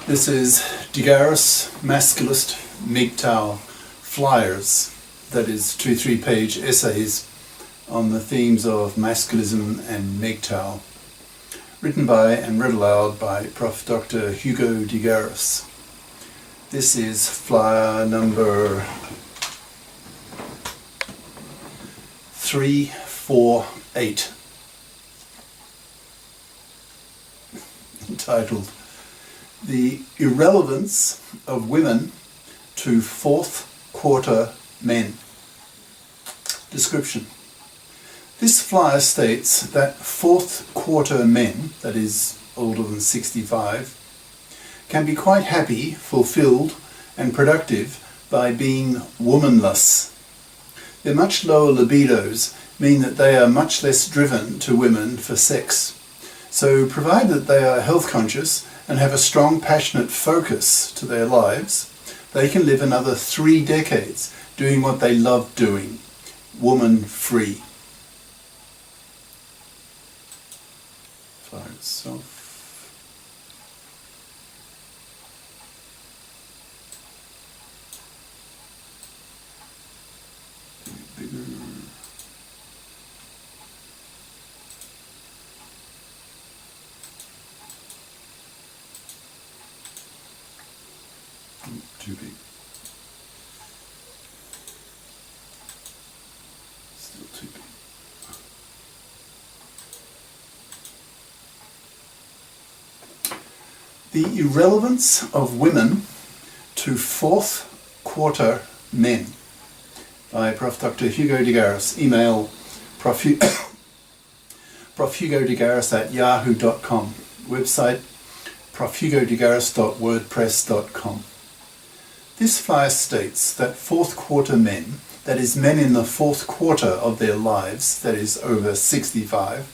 This is Garis, Masculist, MGTOW flyers, that is 2-3 page essays on the themes of masculism and MGTOW, written by and read aloud by Prof. Dr. Hugo de Garis. This is flyer number 348, entitled The Irrelevance of Women to Fourth Quarter Men. Description. This flyer states that fourth quarter men, that is older than 65, can be quite happy, fulfilled and productive by being womanless. Their much lower libidos mean that they are much less driven to women for sex. So provided that they are health conscious and have a strong passionate focus to their lives, they can live another 3 decades doing what they love doing, woman-free. Flyer itself. Bigger. Too big. Still too big. The Irrelevance of Women to Fourth Quarter Men by Prof. Dr. Hugo de Garis. Email profhugodegaris@yahoo.com. Website profhugodegaris.wordpress.com. This flyer states that fourth quarter men, that is men in the fourth quarter of their lives, that is over 65,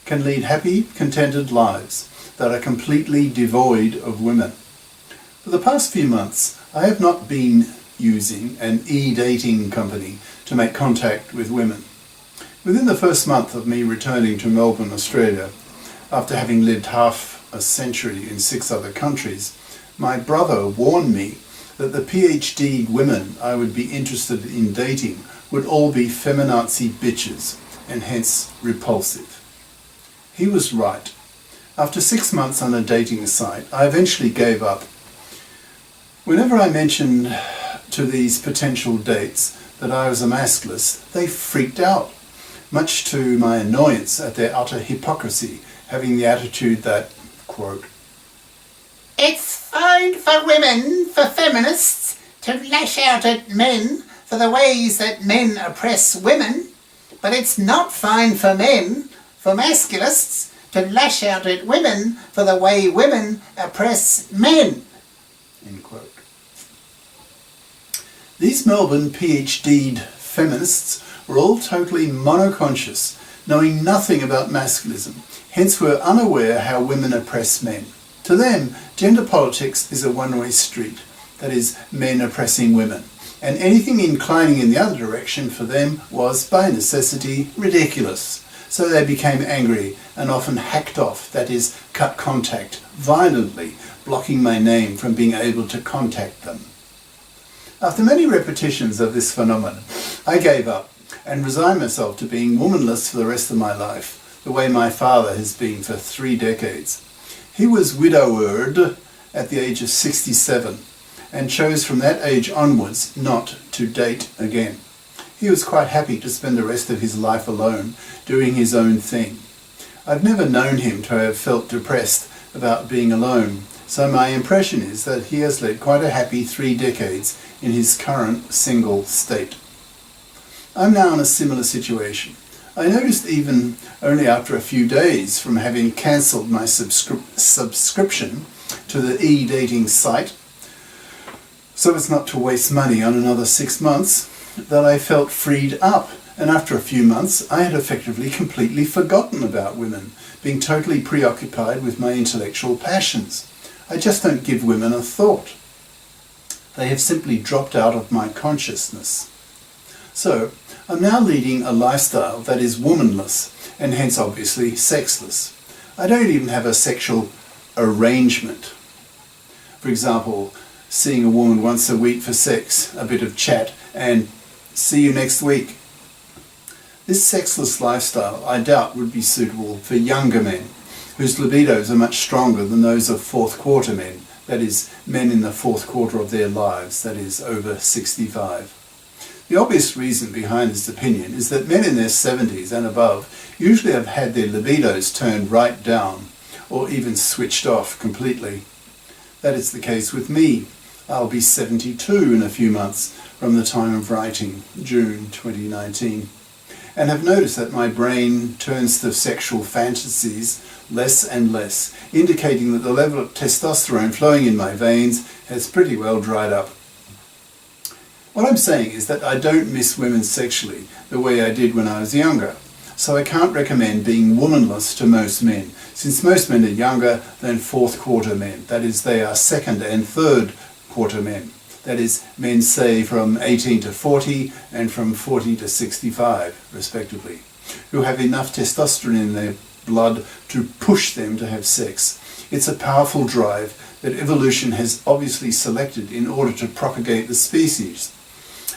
can lead happy, contented lives that are completely devoid of women. For the past few months, I have not been using an e-dating company to make contact with women. Within the first month of me returning to Melbourne, Australia, after having lived half a century in 6 other countries, my brother warned me that the PhD women I would be interested in dating would all be feminazi bitches and hence repulsive. He was right. After 6 months on a dating site, I eventually gave up. Whenever I mentioned to these potential dates that I was a masculist, they freaked out, much to my annoyance at their utter hypocrisy, having the attitude that, quote, "It's fine for women, for feminists, to lash out at men for the ways that men oppress women, but it's not fine for men, for masculists, to lash out at women for the way women oppress men." End quote. These Melbourne PhD'd feminists were all totally monoconscious, knowing nothing about masculism, hence were unaware how women oppress men. To them, gender politics is a one-way street, that is, men oppressing women, and anything inclining in the other direction for them was, by necessity, ridiculous. So they became angry and often hacked off, that is, cut contact, violently, blocking my name from being able to contact them. After many repetitions of this phenomenon, I gave up and resigned myself to being womanless for the rest of my life, the way my father has been for 3 decades. He was widowered at the age of 67 and chose from that age onwards not to date again. He was quite happy to spend the rest of his life alone, doing his own thing. I've never known him to have felt depressed about being alone, so my impression is that he has led quite a happy 3 decades in his current single state. I'm now in a similar situation. I noticed even only after a few days from having cancelled my subscription to the e-dating site, so as not to waste money on another 6 months, that I felt freed up, and after a few months I had effectively completely forgotten about women, being totally preoccupied with my intellectual passions. I just don't give women a thought. They have simply dropped out of my consciousness. So, I'm now leading a lifestyle that is womanless, and hence obviously sexless. I don't even have a sexual arrangement. For example, seeing a woman once a week for sex, a bit of chat, and see you next week. This sexless lifestyle, I doubt, would be suitable for younger men, whose libidos are much stronger than those of fourth quarter men, that is, men in the fourth quarter of their lives, that is, over 65. The obvious reason behind this opinion is that men in their 70s and above usually have had their libidos turned right down, or even switched off completely. That is the case with me. I'll be 72 in a few months from the time of writing, June 2019, and have noticed that my brain turns to sexual fantasies less and less, indicating that the level of testosterone flowing in my veins has pretty well dried up. What I'm saying is that I don't miss women sexually the way I did when I was younger, so I can't recommend being womanless to most men, since most men are younger than fourth quarter men, that is, they are second and third quarter men, that is, men say from 18 to 40 and from 40 to 65, respectively, who have enough testosterone in their blood to push them to have sex. It's a powerful drive that evolution has obviously selected in order to propagate the species.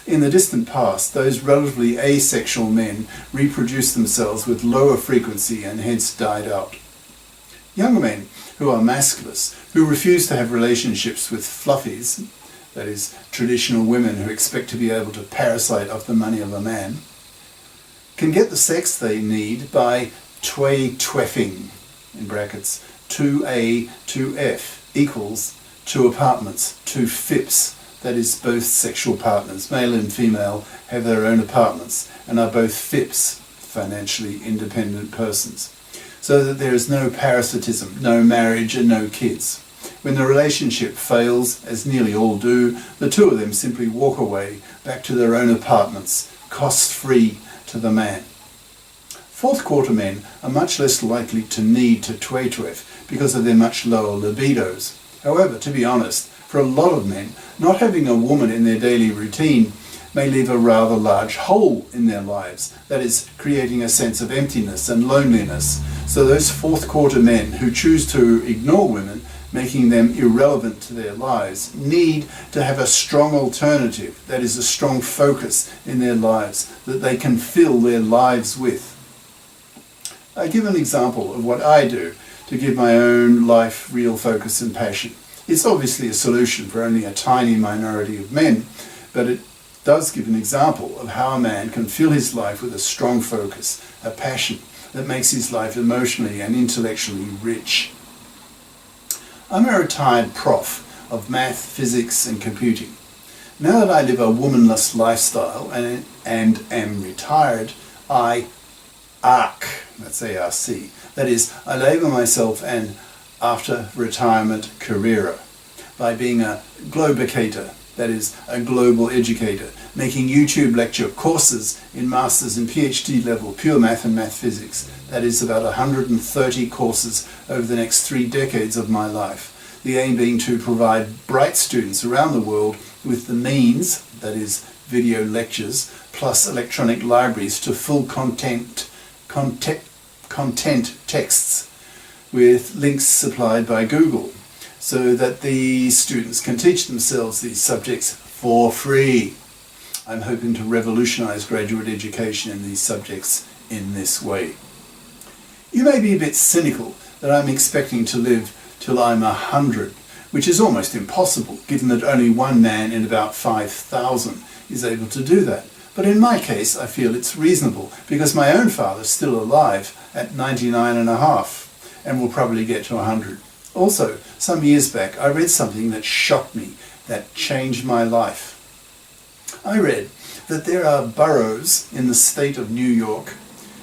In the distant past, those relatively asexual men reproduced themselves with lower frequency and hence died out. Younger men who are masculists, who refuse to have relationships with fluffies, that is, traditional women who expect to be able to parasite off the money of a man, can get the sex they need by tweffing, in brackets, 2A, 2F, equals 2 apartments, 2 FIPs, that is, both sexual partners, male and female, have their own apartments and are both FIPs, financially independent persons, so that there is no parasitism, no marriage and no kids. When the relationship fails, as nearly all do, the two of them simply walk away back to their own apartments, cost-free to the man. Fourth quarter men are much less likely to need to twef because of their much lower libidos. However, to be honest, for a lot of men, not having a woman in their daily routine may leave a rather large hole in their lives, that is, creating a sense of emptiness and loneliness. So those fourth quarter men who choose to ignore women, making them irrelevant to their lives, need to have a strong alternative, that is, a strong focus in their lives that they can fill their lives with. I give an example of what I do to give my own life real focus and passion. It's obviously a solution for only a tiny minority of men, but it does give an example of how a man can fill his life with a strong focus, a passion that makes his life emotionally and intellectually rich. I'm a retired prof of math, physics and computing. Now that I live a womanless lifestyle and am retired, I ARC, that's A-R-C, that is, I label myself an after retirement careerer by being a globicator, that is, a global educator, making YouTube lecture courses in master's and PhD level pure math and math physics, that is, about 130 courses over the next 3 decades of my life. The aim being to provide bright students around the world with the means, that is, video lectures, plus electronic libraries to full content texts with links supplied by Google, so that the students can teach themselves these subjects for free. I'm hoping to revolutionize graduate education in these subjects in this way. You may be a bit cynical that I'm expecting to live till I'm 100, which is almost impossible given that only one man in about 5,000 is able to do that. But in my case, I feel it's reasonable because my own father's still alive at 99 and a half and will probably get to 100. Also, some years back, I read something that shocked me, that changed my life. I read that there are boroughs in the state of New York,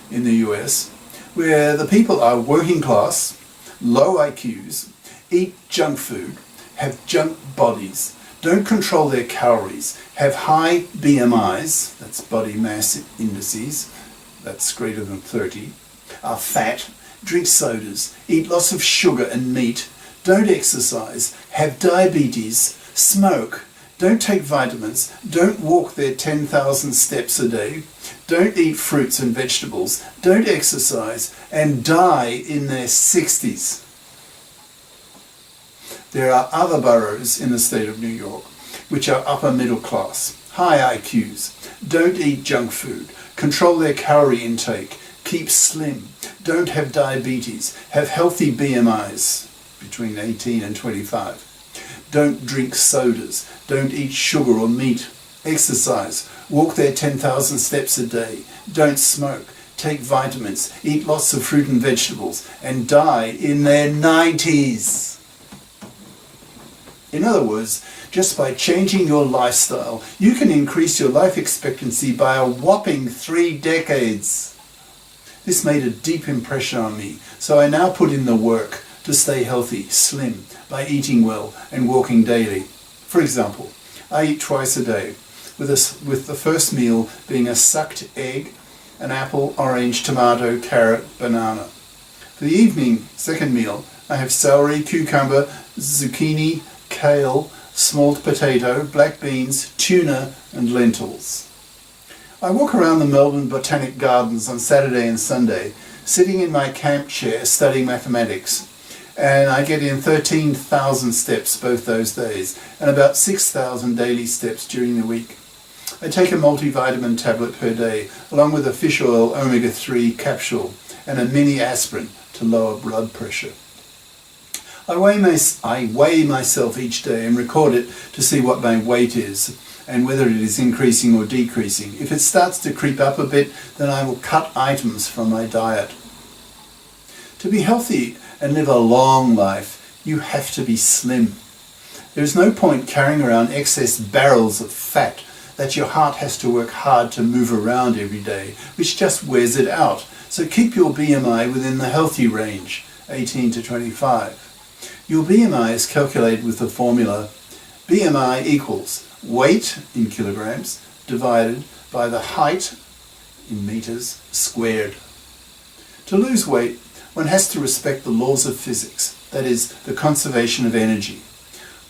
in the US, where the people are working class, low IQs, eat junk food, have junk bodies, don't control their calories, have high BMIs, that's body mass indices, that's greater than 30, are fat, drink sodas, eat lots of sugar and meat, don't exercise, have diabetes, smoke, don't take vitamins, don't walk their 10,000 steps a day, don't eat fruits and vegetables, don't exercise, and die in their 60s. There are other boroughs in the state of New York which are upper middle class, high IQs, don't eat junk food, control their calorie intake, keep slim, don't have diabetes, have healthy BMIs between 18 and 25, don't drink sodas, don't eat sugar or meat, exercise, walk their 10,000 steps a day, don't smoke, take vitamins, eat lots of fruit and vegetables, and die in their 90s. In other words, just by changing your lifestyle, you can increase your life expectancy by a whopping 3 decades. This made a deep impression on me, so I now put in the work to stay healthy, slim, by eating well and walking daily. For example, I eat twice a day, with the first meal being a sucked egg, an apple, orange, tomato, carrot, banana. For the evening, second meal, I have celery, cucumber, zucchini, kale, smoked potato, black beans, tuna and lentils. I walk around the Melbourne Botanic Gardens on Saturday and Sunday, sitting in my camp chair studying mathematics, and I get in 13,000 steps both those days and about 6,000 daily steps during the week. I take a multivitamin tablet per day along with a fish oil omega-3 capsule and a mini aspirin to lower blood pressure. I weigh myself each day and record it to see what my weight is and whether it is increasing or decreasing. If it starts to creep up a bit, then I will cut items from my diet. To be healthy and live a long life, you have to be slim. There is no point carrying around excess barrels of fat that your heart has to work hard to move around every day, which just wears it out. So keep your BMI within the healthy range, 18 to 25. Your BMI is calculated with the formula BMI equals weight in kilograms divided by the height in meters squared. To lose weight, one has to respect the laws of physics, that is, the conservation of energy.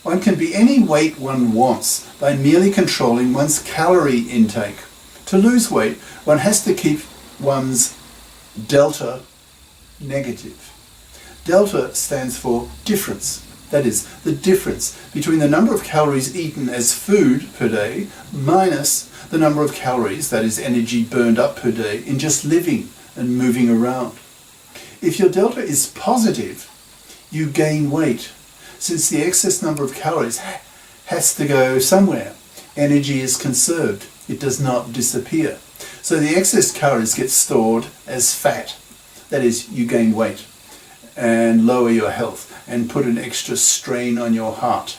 One can be any weight one wants by merely controlling one's calorie intake. To lose weight, one has to keep one's delta negative. Delta stands for difference. That is, the difference between the number of calories eaten as food per day minus the number of calories, that is energy burned up per day, in just living and moving around. If your delta is positive, you gain weight, since the excess number of calories has to go somewhere. Energy is conserved. It does not disappear. So the excess calories get stored as fat. That is, you gain weight and lower your health and put an extra strain on your heart.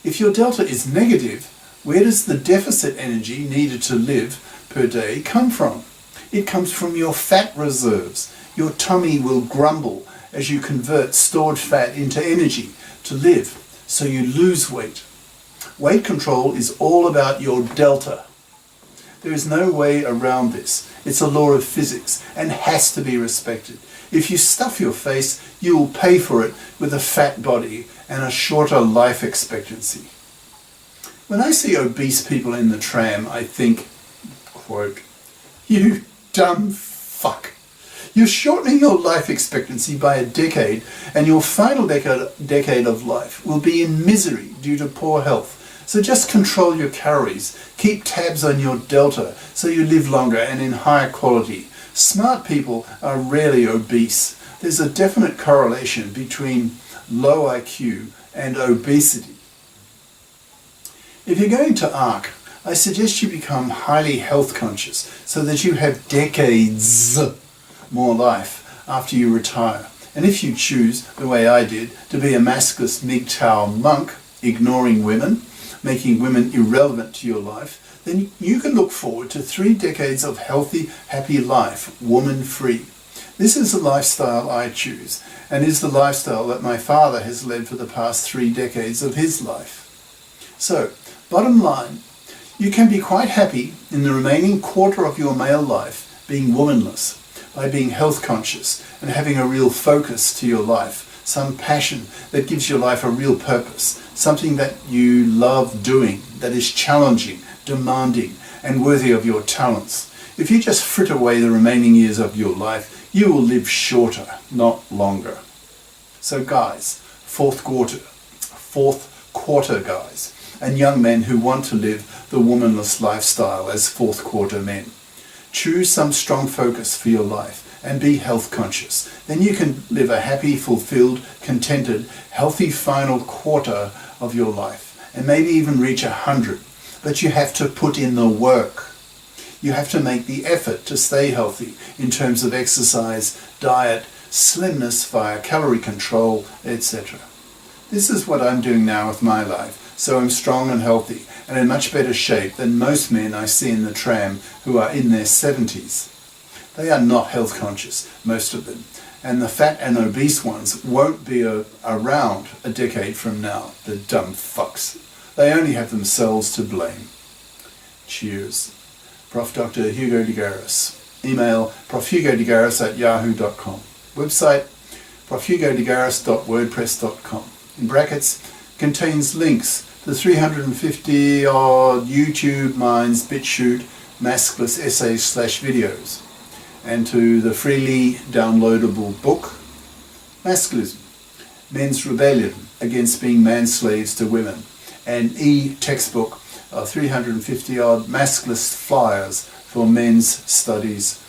If your delta is negative, where does the deficit energy needed to live per day come from? It comes from your fat reserves. Your tummy will grumble as you convert stored fat into energy to live, so you lose weight. Weight control is all about your delta. There is no way around this. It's a law of physics and has to be respected. If you stuff your face, you will pay for it with a fat body and a shorter life expectancy. When I see obese people in the tram, I think, quote, "You dumb fuck. You're shortening your life expectancy by a decade, and your final decade of life will be in misery due to poor health. So just control your calories, keep tabs on your delta so you live longer and in higher quality. Smart people are rarely obese. There's a definite correlation between low IQ and obesity." If you're going to ARC, I suggest you become highly health conscious so that you have decades more life after you retire. And if you choose, the way I did, to be a Masculist MGTOW monk, ignoring women, making women irrelevant to your life, then you can look forward to 3 decades of healthy, happy life, woman-free. This is the lifestyle I choose, and is the lifestyle that my father has led for the past 3 decades of his life. So, bottom line, you can be quite happy in the remaining quarter of your male life being womanless, by being health conscious and having a real focus to your life, some passion that gives your life a real purpose, something that you love doing, that is challenging, demanding, and worthy of your talents. If you just frit away the remaining years of your life, you will live shorter, not longer. So guys, fourth quarter guys, and young men who want to live the womanless lifestyle as fourth quarter men. Choose some strong focus for your life and be health conscious. Then you can live a happy, fulfilled, contented, healthy final quarter of your life, and maybe even reach 100. But you have to put in the work. You have to make the effort to stay healthy in terms of exercise, diet, slimness via calorie control, etc. This is what I'm doing now with my life, so I'm strong and healthy and in much better shape than most men I see in the tram who are in their 70s. They are not health conscious, most of them, and the fat and obese ones won't be around a decade from now, the dumb fucks. They only have themselves to blame. Cheers. Prof. Dr. Hugo de Garis. Email profhugodegaris@yahoo.com. Website profhugodegaris.wordpress.com. In brackets, contains links to 350 odd YouTube Minds BitChute Masculist essays/videos, and to the freely downloadable book Masculism, Men's Rebellion Against Being Man-Slaves to Women, and e-textbook of 350 odd Masculist flyers for men's studies